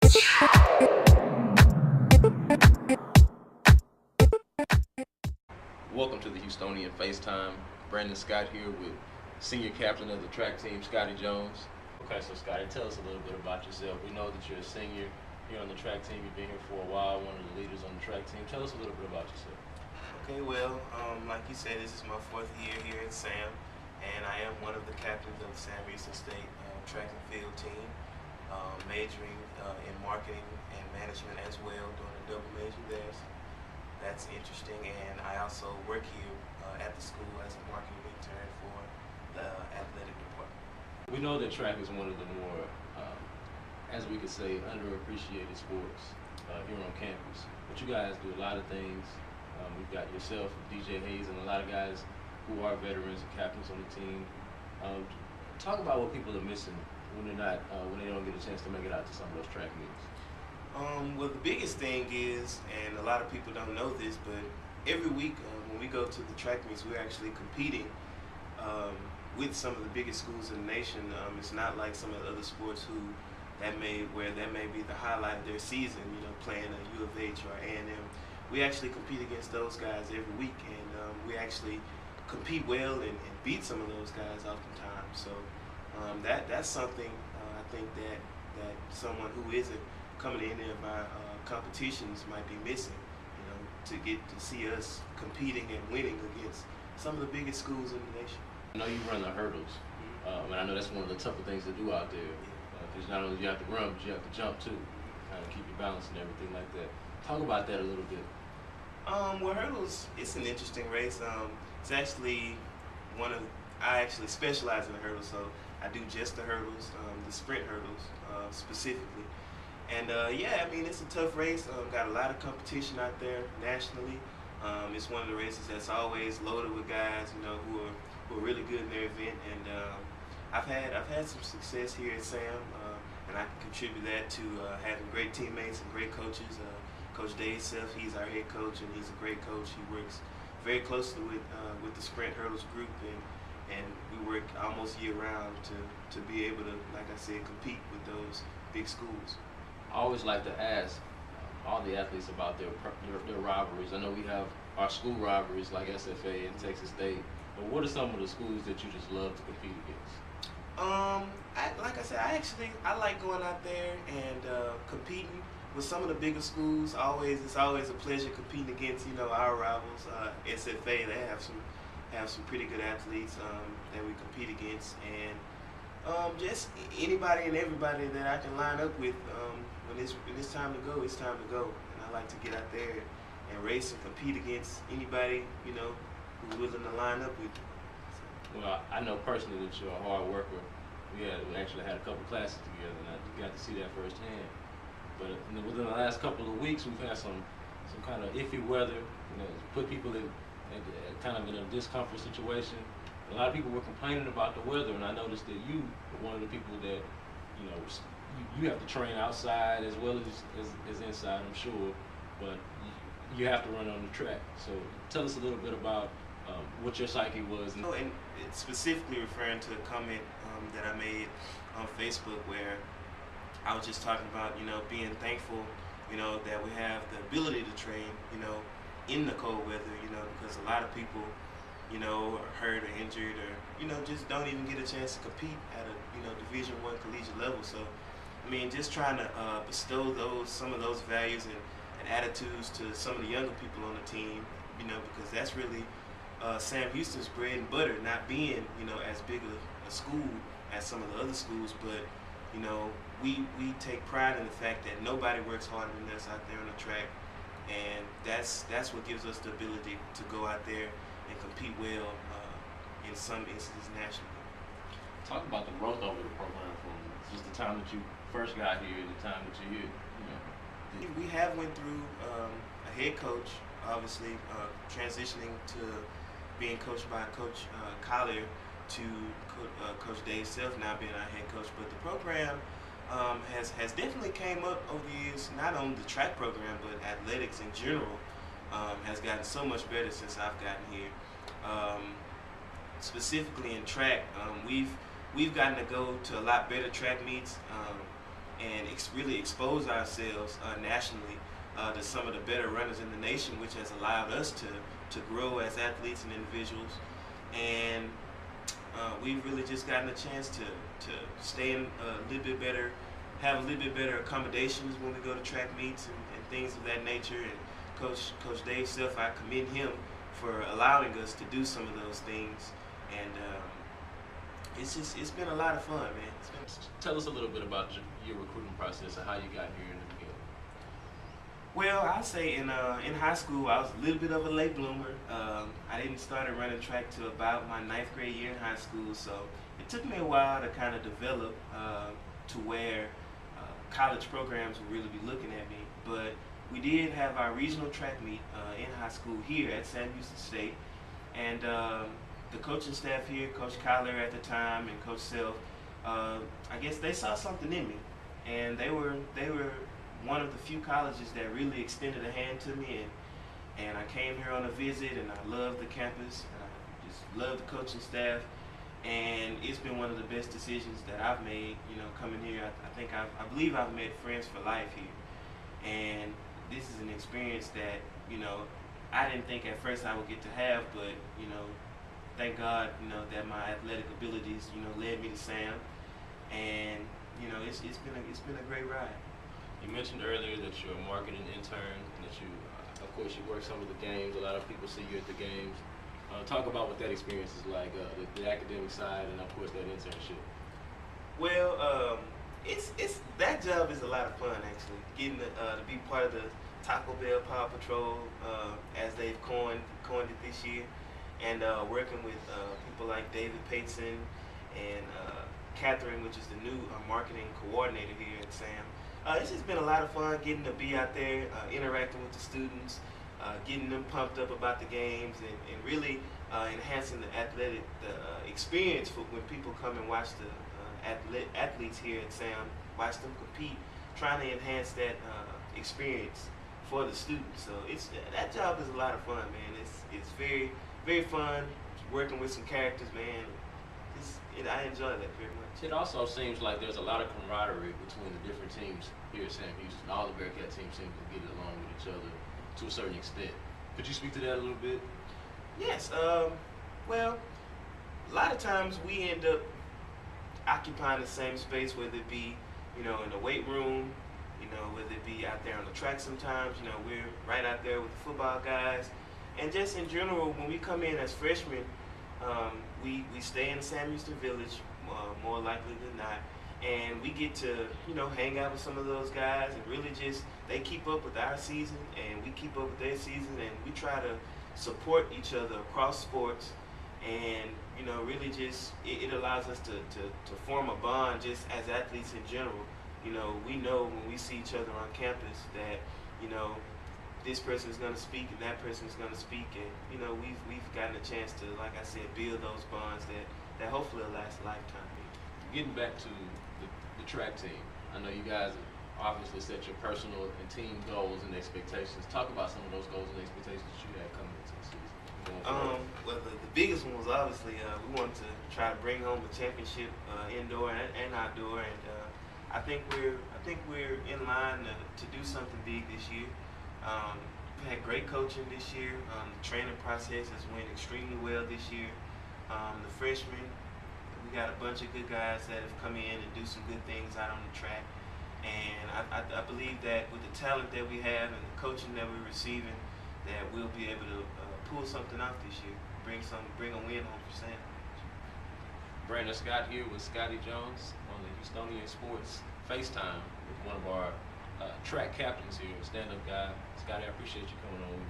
Welcome to the Houstonian FaceTime. Brandon Scott here with senior captain of the track team, Scottie Jones. Okay, so Scottie, tell us a little bit about yourself. We know that you're a senior here on the track team. You've been here for a while, one of the leaders on the track team. Tell us a little bit about yourself. Okay, well, like you said, this is my 4th year here at SAM, and I am one of the captains of the Sam Houston State track and field team, majoring in marketing and management as well, doing a double major there. So that's interesting, and I also work here at the school as a marketing intern for the athletic department. We know that track is one of the more, as we could say, underappreciated sports here on campus. But you guys do a lot of things. We've got yourself, DJ Hayes, and a lot of guys who are veterans and captains on the team. Talk about what people are missing when they're not, when they don't get a chance to make it out to some of those track meets. Well, the biggest thing is, and a lot of people don't know this, but every week when we go to the track meets, we're actually competing with some of the biggest schools in the nation. It's not like some of the other sports that may be the highlight of their season, you know, playing at U of H or A&M. We actually compete against those guys every week, and we actually compete well and beat some of those guys oftentimes. So that's something I think that someone who isn't coming to any of our competitions might be missing, you know, to get to see us competing and winning against some of the biggest schools in the nation. I know you run the hurdles, and I know that's one of the tougher things to do out there, because not only do you have to run, but you have to jump too, kind of keep your balance and everything like that. Talk about that a little bit. Well, hurdles, it's an interesting race. It's actually I actually specialize in the hurdles, so I do just the hurdles, the sprint hurdles specifically. And yeah, I mean, it's a tough race. Got a lot of competition out there nationally. It's one of the races that's always loaded with guys, you know, who are really good in their event. And I've had some success here at SAM, and I can contribute that to having great teammates and great coaches. Coach Doyou, he's our head coach, and he's a great coach. He works very closely with the sprint hurdles group, and we work almost year-round to be able to, like I said, compete with those big schools. I always like to ask all the athletes about their rivalries. I know we have our school rivalries like SFA and Texas State, but what are some of the schools that you just love to compete against? Like I said, I like going out there and competing with some of the bigger schools. It's always a pleasure competing against, you know, our rivals. SFA, they have some pretty good athletes that we compete against, and just anybody and everybody that I can line up with. When it's time to go, it's time to go. And I like to get out there and race and compete against anybody, you know, who's willing to line up with me. Well, I know personally that you're a hard worker. We actually had a couple classes together, and I got to see that firsthand. But within the last couple of weeks, we've had some kind of iffy weather, you know, put people in kind of in a discomfort situation. A lot of people were complaining about the weather, and I noticed that you were one of the people that, you know, you have to train outside as well as inside, I'm sure, but you have to run on the track. So tell us a little bit about what your psyche was. And it's specifically referring to a comment that I made on Facebook where I was just talking about, you know, being thankful, you know, that we have the ability to train, you know, in the cold weather, you know, because a lot of people, you know, are hurt or injured or, you know, just don't even get a chance to compete at a, you know, Division I collegiate level. So, I mean, just trying to bestow some of those values and attitudes to some of the younger people on the team, you know, because that's really Sam Houston's bread and butter, not being, you know, as big a school as some of the other schools, but, you know, we take pride in the fact that nobody works harder than us out there on the track, and that's what gives us the ability to go out there and compete well in some instances nationally. Talk about the growth over the program from just the time that you first got here to the time that you're here. You know. We have went through a head coach, obviously transitioning to being coached by Coach Collier to Coach Dave Self now being our head coach. But the program has definitely came up over the years, not on the track program, but athletics in general has gotten so much better since I've gotten here. Specifically in track, we've gotten to go to a lot better track meets. and really expose ourselves nationally to some of the better runners in the nation, which has allowed us to grow as athletes and individuals. And we've really just gotten a chance to stay in a little bit better, have a little bit better accommodations when we go to track meets and things of that nature. And Coach Dave Self, I commend him for allowing us to do some of those things. And it's been a lot of fun, man. Tell us a little bit about your recruiting process and how you got here in the field. Well, I'll say in high school, I was a little bit of a late bloomer. I didn't start running track till about my 9th grade year in high school, so it took me a while to kind of develop to where college programs would really be looking at me. But we did have our regional track meet in high school here at Sam Houston State, and the coaching staff here, Coach Kyler at the time and Coach Self, I guess they saw something in me, and they were one of the few colleges that really extended a hand to me, and I came here on a visit, and I loved the campus, and I just loved the coaching staff, and it's been one of the best decisions that I've made, coming here. I believe I've made friends for life here, and this is an experience that, I didn't think at first I would get to have, but, thank God, that my athletic abilities, led me to Sam, and, it's been a great ride. You mentioned earlier that you're a marketing intern, and that you, of course, you work some of the games. A lot of people see you at the games. Talk about what that experience is like, the academic side, and of course that internship. Well, it's that job is a lot of fun actually. Getting to be part of the Taco Bell Power Patrol, as they've coined it this year, and working with people like David Pateson and Catherine, which is the new marketing coordinator here at SAM. It's just been a lot of fun getting to be out there, interacting with the students, getting them pumped up about the games, and really enhancing the athletic experience for when people come and watch the athletes here at SAM, watch them compete, trying to enhance that experience for the students. So that job is a lot of fun, man. It's very, very fun working with some characters, man. I enjoy that very much. It also seems like there's a lot of camaraderie between the different teams here at Sam Houston. All the Bearcat teams seem to get along with each other to a certain extent. Could you speak to that a little bit? Yes. Well, a lot of times we end up occupying the same space, whether it be, in the weight room, whether it be out there on the track sometimes. We're right out there with the football guys. And just in general, when we come in as freshmen, we stay in the Sam Houston Village, more likely than not, and we get to hang out with some of those guys, and really just they keep up with our season and we keep up with their season, and we try to support each other across sports, and really just it allows us to form a bond just as athletes in general. We know when we see each other on campus that this person is going to speak and that person is going to speak, and we've gotten a chance to, like I said, build those bonds that hopefully will last a lifetime. Getting back to the track team, I know you guys have obviously set your personal and team goals and expectations. Talk about some of those goals and expectations that you had coming into the season. Well, the biggest one was obviously we wanted to try to bring home the championship, indoor and outdoor, and I think we're in line to do something big this year. We had great coaching this year. The training process has went extremely well this year. The freshmen, we got a bunch of good guys that have come in and do some good things out on the track. And I believe that with the talent that we have and the coaching that we're receiving, that we'll be able to pull something off this year, bring a win home for Sam. Brandon Scott here with Scottie Jones on the Houstonian Sports FaceTime with one of our track captains here, stand-up guy. Scottie, I appreciate you coming on with me.